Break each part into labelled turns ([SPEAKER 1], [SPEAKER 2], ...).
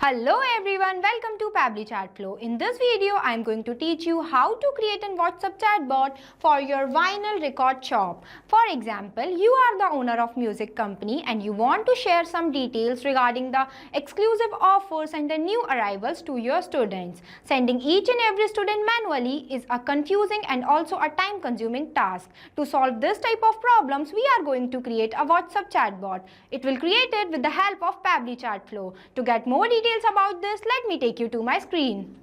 [SPEAKER 1] Hello everyone, welcome to Pabbly Chatflow. In this video, I am going to teach you how to create a WhatsApp chatbot for your vinyl record shop. For example, you are the owner of music company and you want to share some details regarding the exclusive offers and the new arrivals to your students. Sending each and every student manually is a confusing and also a time-consuming task. To solve this type of problems, we are going to create a WhatsApp chatbot. It will create it with the help of Pabbly Chatflow. To get more details about this, let me take you to my screen.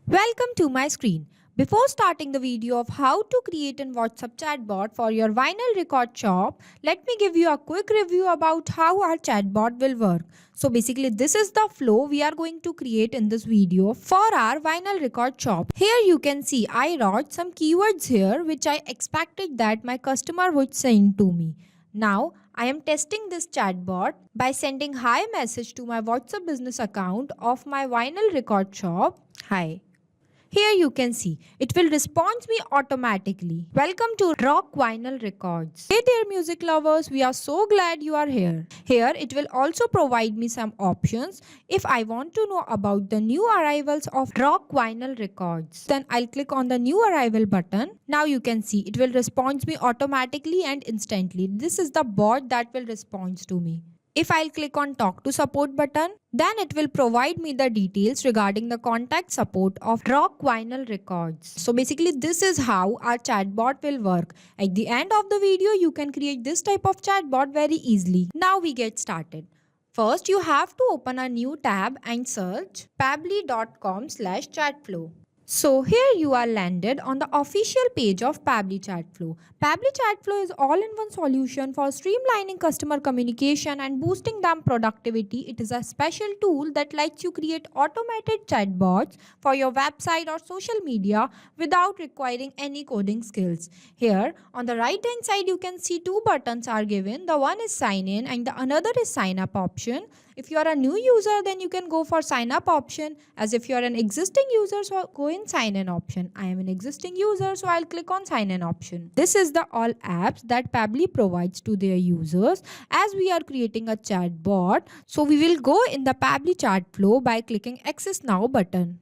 [SPEAKER 2] Welcome to my screen. Before starting the video of how to create a WhatsApp chatbot for your vinyl record shop, let me give you a quick review about how our chatbot will work. So basically this is the flow we are going to create in this video for our vinyl record shop. Here you can see I wrote some keywords here which I expected that my customer would send to me. Now, I am testing this chatbot by sending hi message to my WhatsApp business account of my vinyl record shop. Hi. Here you can see, it will respond me automatically. Welcome to Rock Vinyl Records. Hey dear music lovers, we are so glad you are here. Here it will also provide me some options. If I want to know about the new arrivals of Rock Vinyl Records, then I'll click on the new arrival button. Now you can see, it will respond me automatically and instantly. This is the bot that will respond to me. If I'll click on talk to support button, then it will provide me the details regarding the contact support of Rock Vinyl Records. So basically this is how our chatbot will work. At the end of the video, you can create this type of chatbot very easily. Now we get started. First, you have to open a new tab and search pabbly.com/chatflow. So here you are landed on the official page of Pabbly Chatflow. Pabbly Chatflow is all-in-one solution for streamlining customer communication and boosting them productivity. It is a special tool that lets you create automated chatbots for your website or social media without requiring any coding skills. Here on the right hand side you can see two buttons are given. The one is sign in and the another is sign up option. If you are a new user, then you can go for sign up option. As if you are an existing user, so go in sign in option. I am an existing user, so I'll click on sign in option. This is the all apps that Pabbly provides to their users. As we are creating a chat bot, so we will go in the Pabbly chat flow by clicking access now button.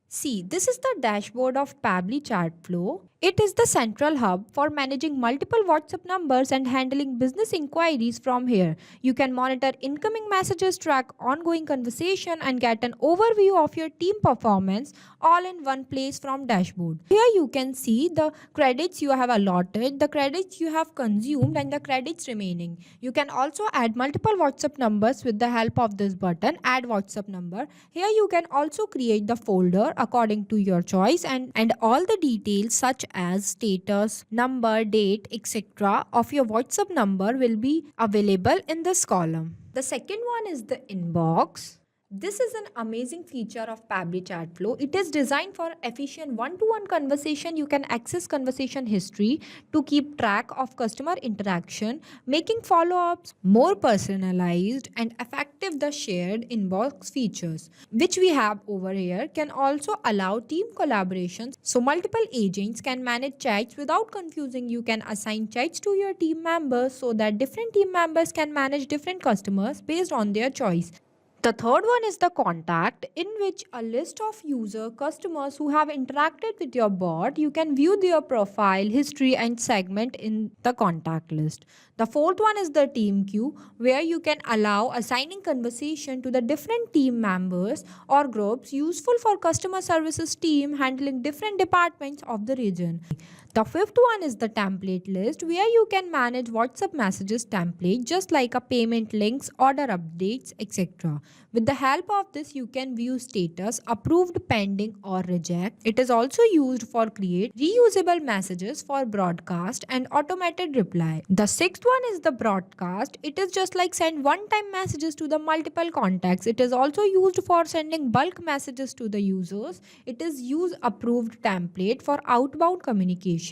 [SPEAKER 2] See, this is the dashboard of Pabbly Chatflow. It is the central hub for managing multiple WhatsApp numbers and handling business inquiries from here. You can monitor incoming messages, track ongoing conversation, and get an overview of your team performance all in one place from dashboard. Here you can see the credits you have allotted, the credits you have consumed, and the credits remaining. You can also add multiple WhatsApp numbers with the help of this button, add WhatsApp number. Here you can also create the folder according to your choice and all the details such as status, number, date, etc. of your WhatsApp number will be available in this column. The second one is the inbox. This is an amazing feature of Pabbly Chatflow. It is designed for efficient one-to-one conversation. You can access conversation history to keep track of customer interaction, making follow-ups more personalized and effective. The shared inbox features, which we have over here, can also allow team collaborations. So multiple agents can manage chats without confusing. You can assign chats to your team members so that different team members can manage different customers based on their choice. The third one is the contact, in which a list of user customers who have interacted with your bot. You can view their profile, history, and segment in the contact list. The fourth one is the team queue, where you can allow assigning conversation to the different team members or groups, useful for customer services team handling different departments of the region. The fifth one is the template list, where you can manage WhatsApp messages template just like a payment links, order updates, etc. With the help of this, you can view status, approved, pending, or reject. It is also used for create reusable messages for broadcast and automated reply. The sixth one is the broadcast. It is just like send one-time messages to the multiple contacts. It is also used for sending bulk messages to the users. It is use approved template for outbound communication.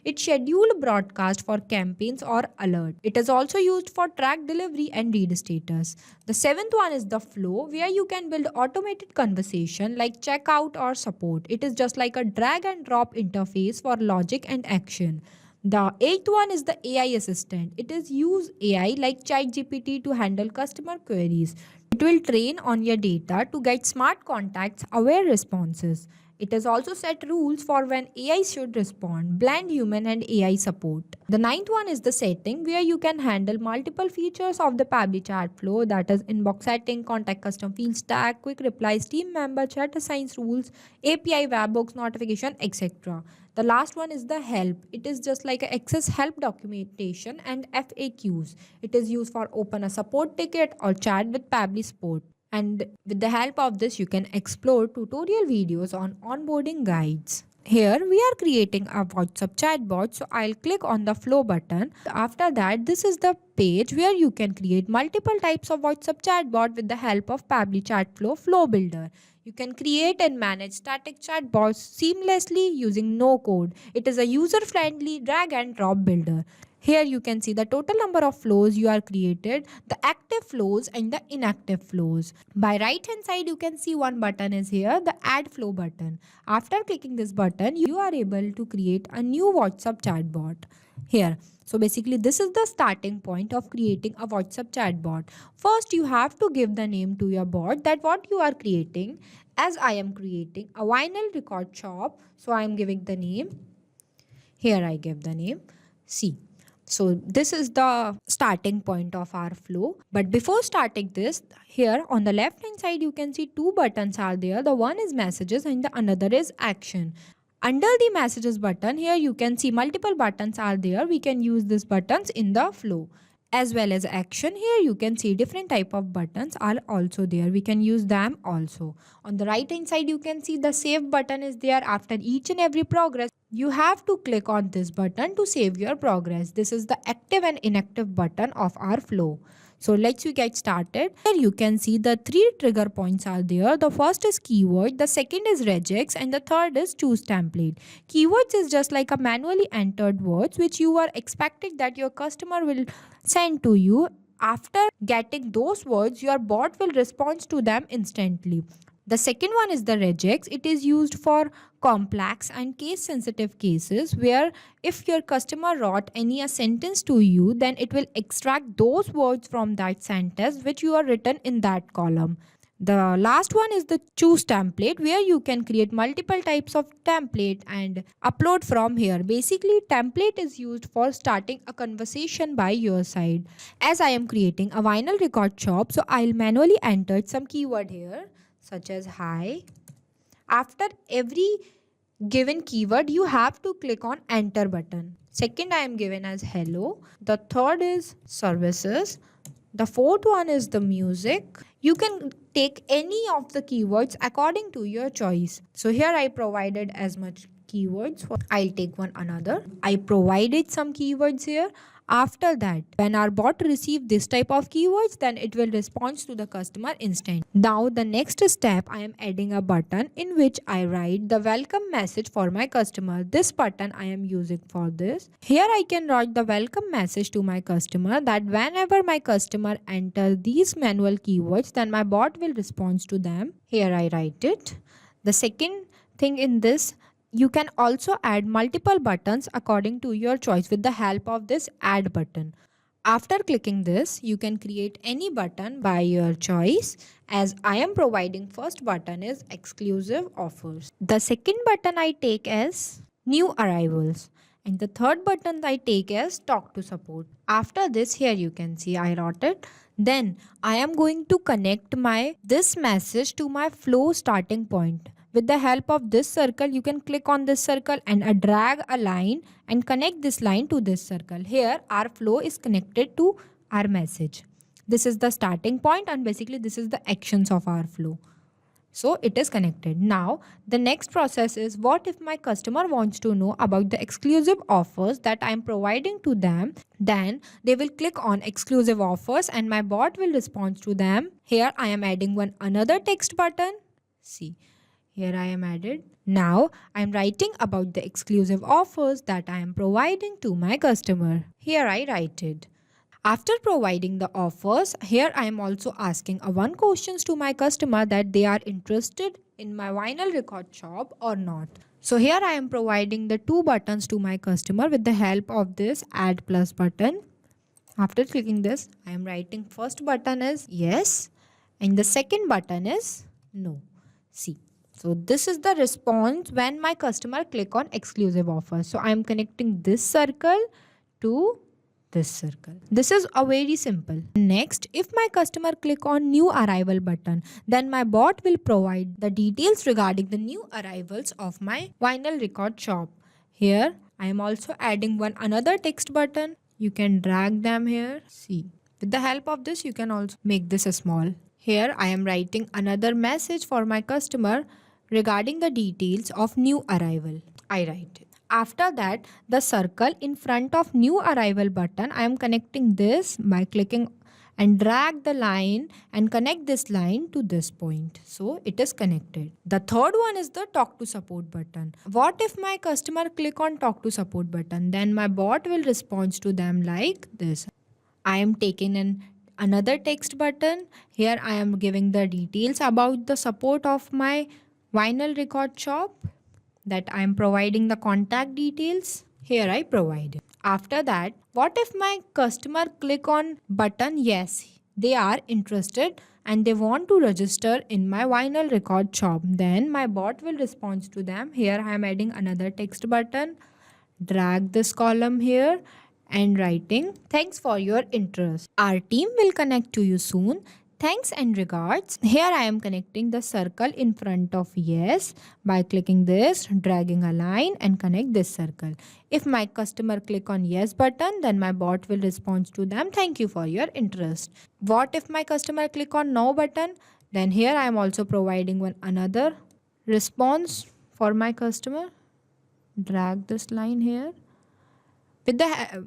[SPEAKER 2] It schedule broadcast for campaigns or alert. It is also used for track delivery and read status. The seventh one is the flow, where you can build automated conversation like checkout or support. It is just like a drag and drop interface for logic and action. The eighth one is the AI assistant. It is use AI like ChatGPT to handle customer queries. It will train on your data to get smart contacts aware responses. It has also set rules for when AI should respond, blend human and AI support. The ninth one is the setting where you can handle multiple features of the Pabbly chat flow, that is inbox setting, contact custom fields tag, quick replies, team member, chat assigns rules, API, webhooks, notification, etc. The last one is the help. It is just like a access help documentation and FAQs. It is used for open a support ticket or chat with Pabbly support. And with the help of this, you can explore tutorial videos on onboarding guides. Here we are creating a WhatsApp chatbot, so I'll click on the flow button. After that, this is the page where you can create multiple types of WhatsApp chatbot with the help of Pabbly Chatflow Flow Builder. You can create and manage static chatbots seamlessly using no code. It is a user-friendly drag and drop builder. Here you can see the total number of flows you are created, the active flows and the inactive flows. By right hand side you can see one button is here, the add flow button. After clicking this button, you are able to create a new WhatsApp chatbot here. So basically this is the starting point of creating a WhatsApp chatbot. First you have to give the name to your bot, that what you are creating. As I am creating a vinyl record shop, so I am giving the name. Here I give the name C. So this is the starting point of our flow. But before starting this, here on the left hand side you can see two buttons are there. The one is messages and the another is action. Under the messages button, here you can see multiple buttons are there. We can use these buttons in the flow. As well as action, here you can see different type of buttons are also there. We can use them also. On the right hand side you can see the save button is there. After each and every progress, you have to click on this button to save your progress. This is the active and inactive button of our flow. So let's get started. Here you can see the three trigger points are there. The first is keyword, the second is regex, and the third is choose template. Keywords is just like a manually entered words which you are expecting that your customer will send to you. After getting those words, your bot will respond to them instantly. The second one is the regex. It is used for complex and case sensitive cases where if your customer wrote a sentence to you, then it will extract those words from that sentence which you are written in that column. The last one is the choose template, where you can create multiple types of template and upload from here. Basically, template is used for starting a conversation by your side. As I am creating a vinyl record shop, so I'll manually enter some keyword here such as hi. After every given keyword, you have to click on enter button. Second I am given as hello. The third is services. The fourth one is the music. You can take any of the keywords according to your choice. So here I provided as much keywords. I'll take one another. I provided some keywords here. After that, when our bot receives this type of keywords, then it will respond to the customer instant. Now the next step, I am adding a button in which I write the welcome message for my customer. This button I am using for this. Here I can write the welcome message to my customer that whenever my customer enter these manual keywords, then my bot will respond to them. Here I write it. The second thing in this, you can also add multiple buttons according to your choice with the help of this add button. After clicking this, you can create any button by your choice. As I am providing first button is exclusive offers. The second button I take as new arrivals. And the third button I take as talk to support. After this, here you can see I wrote it. Then I am going to connect this message to my flow starting point. With the help of this circle, you can click on this circle and drag a line and connect this line to this circle. Here, our flow is connected to our message. This is the starting point and basically this is the actions of our flow. So it is connected. Now, the next process is what if my customer wants to know about the exclusive offers that I am providing to them. Then they will click on exclusive offers and my bot will respond to them. Here I am adding another text button. See. Here I am added. Now I am writing about the exclusive offers that I am providing to my customer. Here I write it. After providing the offers, here I am also asking one questions to my customer that they are interested in my vinyl record shop or not. So here I am providing the two buttons to my customer with the help of this add plus button. After clicking this, I am writing first button is yes. and the second button is no. See. So this is the response when my customer click on exclusive offer. So I am connecting this circle to this circle. This is a very simple. Next, if my customer click on new arrival button, then my bot will provide the details regarding the new arrivals of my vinyl record shop. Here I am also adding another text button. You can drag them here. See, with the help of this you can also make this small. Here I am writing another message for my customer regarding the details of new arrival. I write it. After that, the circle in front of new arrival button, I am connecting this by clicking and drag the line and connect this line to this point. So it is connected. The third one is the talk to support button. What if my customer click on talk to support button? Then my bot will respond to them like this. I am taking another text button. Here I am giving the details about the support of my vinyl record shop, that I am providing the contact details. Here I provide it. After that, what if my customer click on button yes, they are interested and they want to register in my vinyl record shop? Then my bot will respond to them. Here I am adding another text button. Drag this column here and writing thanks for your interest. Our team will connect to you soon. Thanks and regards. Here I am connecting the circle in front of yes by clicking this, dragging a line and connect this circle. If my customer click on yes button, then my bot will respond to them, thank you for your interest. What if my customer click on no button? Then here I am also providing another response for my customer. Drag this line here. With the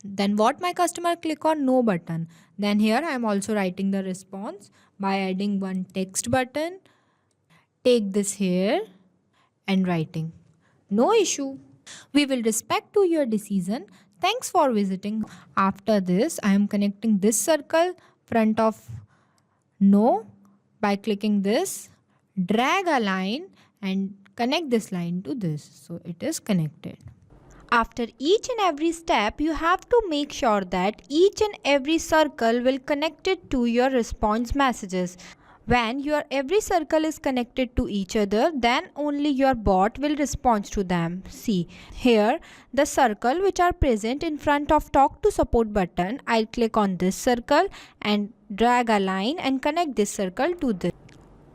[SPEAKER 2] then what my customer click on no button? Then here I am also writing the response by adding one text button. Take this here and writing no issue. We will respect to your decision. Thanks for visiting. After this I am connecting this circle front of no by clicking this, drag a line and connect this line to this. So it is connected. After each and every step, you have to make sure that each and every circle will connect it to your response messages. When your every circle is connected to each other, then only your bot will respond to them. See, here the circle which are present in front of talk to support button, I'll click on this circle and drag a line and connect this circle to this,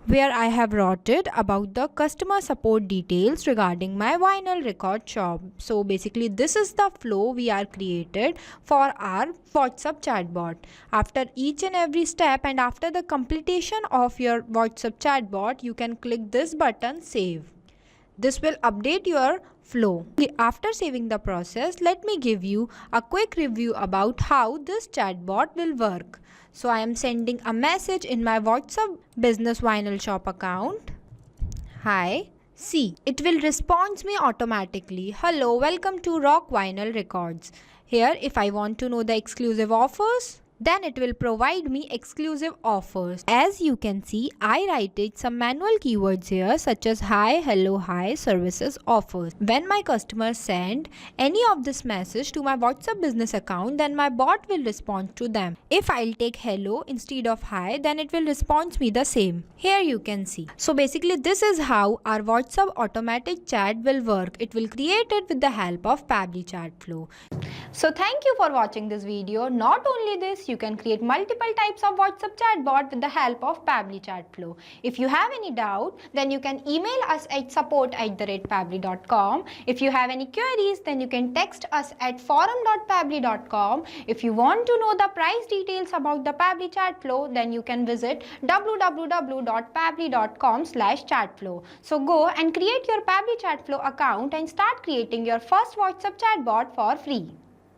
[SPEAKER 2] where I have wrote it about the customer support details regarding my vinyl record shop. So basically this is the flow we are created for our WhatsApp chatbot. After each and every step and after the completion of your WhatsApp chatbot, you can click this button save. This will update your flow. After saving the process, let me give you a quick review about how this chatbot will work. So I am sending a message in my WhatsApp business vinyl shop account. Hi. See, it will respond me automatically. Hello, welcome to Rock Vinyl Records. Here, if I want to know the exclusive offers, then it will provide me exclusive offers. As you can see, I write some manual keywords here such as hi, hello, hi, services, offers. When my customers send any of this message to my WhatsApp business account, then my bot will respond to them. If I'll take hello instead of hi, then it will respond me the same. Here you can see. So basically this is how our WhatsApp automatic chat will work. It will create it with the help of Pabbly Chatflow.
[SPEAKER 1] So thank you for watching this video. Not only this, you can create multiple types of WhatsApp chatbot with the help of Pabbly Chatflow. If you have any doubt, then you can email us at support@pabbly.com. If you have any queries, then you can text us at forum.pabbly.com. If you want to know the price details about the Pabbly Chatflow, then you can visit www.pabbly.com/chatflow. So go and create your Pabbly Chatflow account and start creating your first WhatsApp chatbot for free.